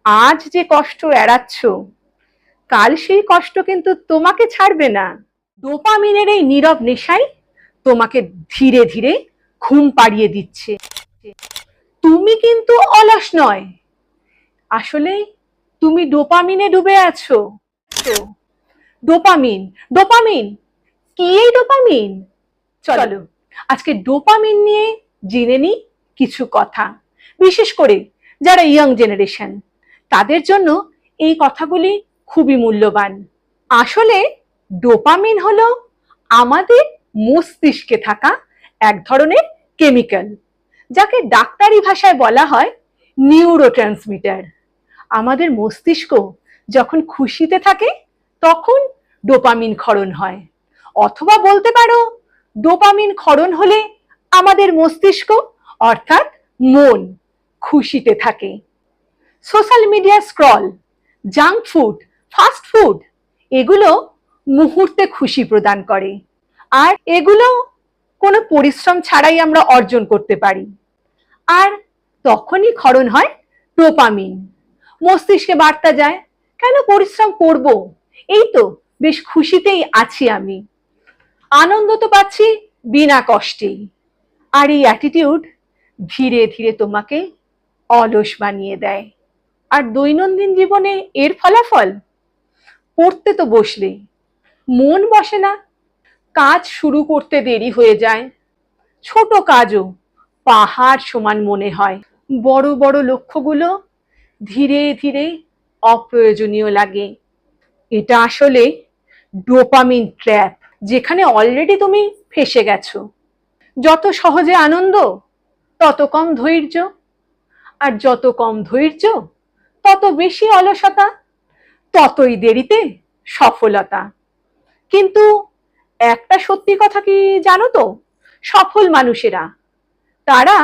আজ যে কষ্ট এড়াচ্ছ, কাল সেই কষ্ট কিন্তু তোমাকে ছাড়বে না। ডোপামিনের এই নীরব নেশাই তোমাকে ধীরে ধীরে ঘুম পাড়িয়ে দিচ্ছে। তুমি কিন্তু অলস নয়, আসলে তুমি ডোপামিনে ডুবে আছো। ডোপামিন, ডোপামিন কি এই ডোপামিন? চলো আজকে ডোপামিন নিয়ে জেনে নিই কিছু কথা। বিশেষ করে যারা ইয়াং জেনারেশন, তাদের জন্য এই কথাগুলি খুবই মূল্যবান। আসলে ডোপামিন হলো আমাদের মস্তিষ্কে থাকা এক ধরনের কেমিক্যাল, যাকে ডাক্তারি ভাষায় বলা হয় নিউরোট্রান্সমিটার। আমাদের মস্তিষ্ক যখন খুশিতে থাকে তখন ডোপামিন ক্ষরণ হয়, অথবা বলতে পারো ডোপামিন ক্ষরণ হলে আমাদের মস্তিষ্ক অর্থাৎ মন খুশিতে থাকে। Social media scroll, junk food, fast food এগুলো মুহূর্তে খুশি প্রদান করে, আর এগুলো কোনো পরিশ্রম ছাড়াই আমরা অর্জন করতে পারি। আর তখনই ক্ষরণ হয় ডোপামিন। মস্তিষ্কে বার্তা যায়, কেন পরিশ্রম করব, এই তো বেশ খুশিতেই আছি আমি, আনন্দ তো পাচ্ছি বিনা কষ্টেই। আর এই অ্যাটিটিউড ধীরে ধীরে তোমাকে অলস বানিয়ে দেয়। আর দৈনন্দিন জীবনে এর ফলাফল, পড়তে তো বসলে মন বসে না, কাজ শুরু করতে দেরি হয়ে যায়, ছোট কাজও পাহাড় সমান মনে হয়, বড় বড় লক্ষ্যগুলো ধীরে ধীরে অপ্রয়োজনীয় লাগে। এটা আসলে ডোপামিন ট্র্যাপ, যেখানে অলরেডি তুমি ফেসে গেছো। যত সহজে আনন্দ তত কম ধৈর্য, আর যত কম ধৈর্য তত বেশি অলসতা, ততই দেরিতে সফলতা। কিন্তু একটা সত্যি কথা কি জানো তো, সফল মানুষেরা তারা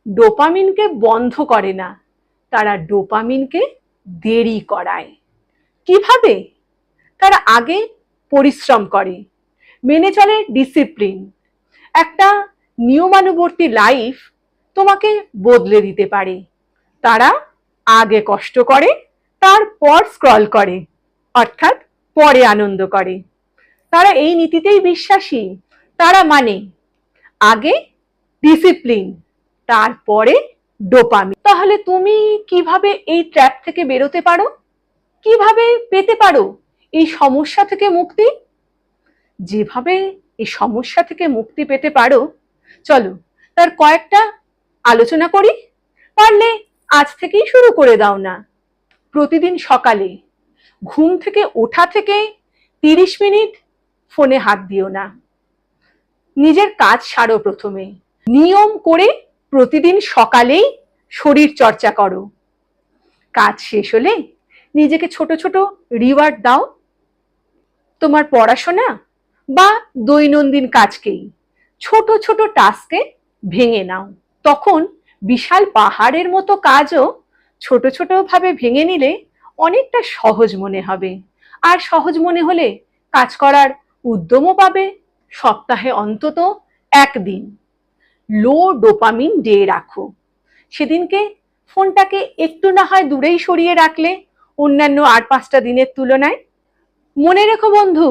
ডোপামিনকে বন্ধ করে না, তারা ডোপামিনকে দেরি করায়। কিভাবে? তারা আগে পরিশ্রম করে, মেনে চলে ডিসিপ্লিন। একটা নিয়মানুবর্তী লাইফ তোমাকে বদলে দিতে পারে। তারা আগে কষ্ট করে, তারপর স্ক্রল করে, অর্থাৎ পরে আনন্দ করে। তারা এই নীতিতেই বিশ্বাসী। তারা মানে আগে ডিসিপ্লিন, তারপরে ডোপামিন। তাহলে তুমি কিভাবে এই ট্র্যাপ থেকে বেরোতে পারো, কিভাবে পেতে পারো এই সমস্যা থেকে মুক্তি? যেভাবে এই সমস্যা থেকে মুক্তি পেতে পারো, চলো তার কয়েকটা আলোচনা করি। পারলে আজ থেকেই শুরু করে দাও না। প্রতিদিন সকালে ঘুম থেকে ওঠা থেকে 30 মিনিট ফোনে হাত দিও না। নিজের কাজ সারো প্রথমে। নিয়ম করে প্রতিদিন সকালেই শরীর চর্চা করো। কাজ শেষ হলে নিজেকে ছোট ছোট রিওয়ার্ড দাও। তোমার পড়াশোনা বা দৈনন্দিন কাজকেই ছোট ছোট টাস্কে ভেঙে নাও। তখন বিশাল পাহাড়ের মতো কাজও ছোট ছোট ভাবে ভেঙে নিলে অনেকটা সহজ মনে হবে। আর সহজ মনে হলে কাজ করার উদ্যমও পাবে। সপ্তাহে অন্তত একদিন লো ডোপামিন ডে রাখো। সেদিনকে ফোনটাকে একটু না হয় দূরেই সরিয়ে রাখলে অন্যান্য 8-5টা দিনের তুলনায়। মনে রেখো বন্ধু,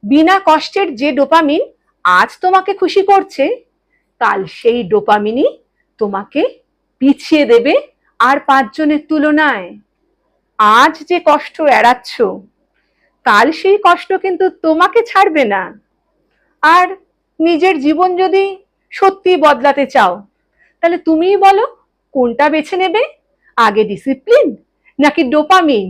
বিনা কষ্টের যে ডোপামিন আজ তোমাকে খুশি করছে, কাল সেই ডোপামিনই তোমাকে পিছিয়ে দেবে আর 5 জনের তুলনায়। আজ যে কষ্ট এড়াচ্ছ, কাল সেই কষ্ট কিন্তু তোমাকে ছাড়বে না। আর নিজের জীবন যদি সত্যি বদলাতে চাও, তাহলে তুমিই বলো কোনটা বেছে নেবে, আগে ডিসিপ্লিন নাকি ডোপামিন?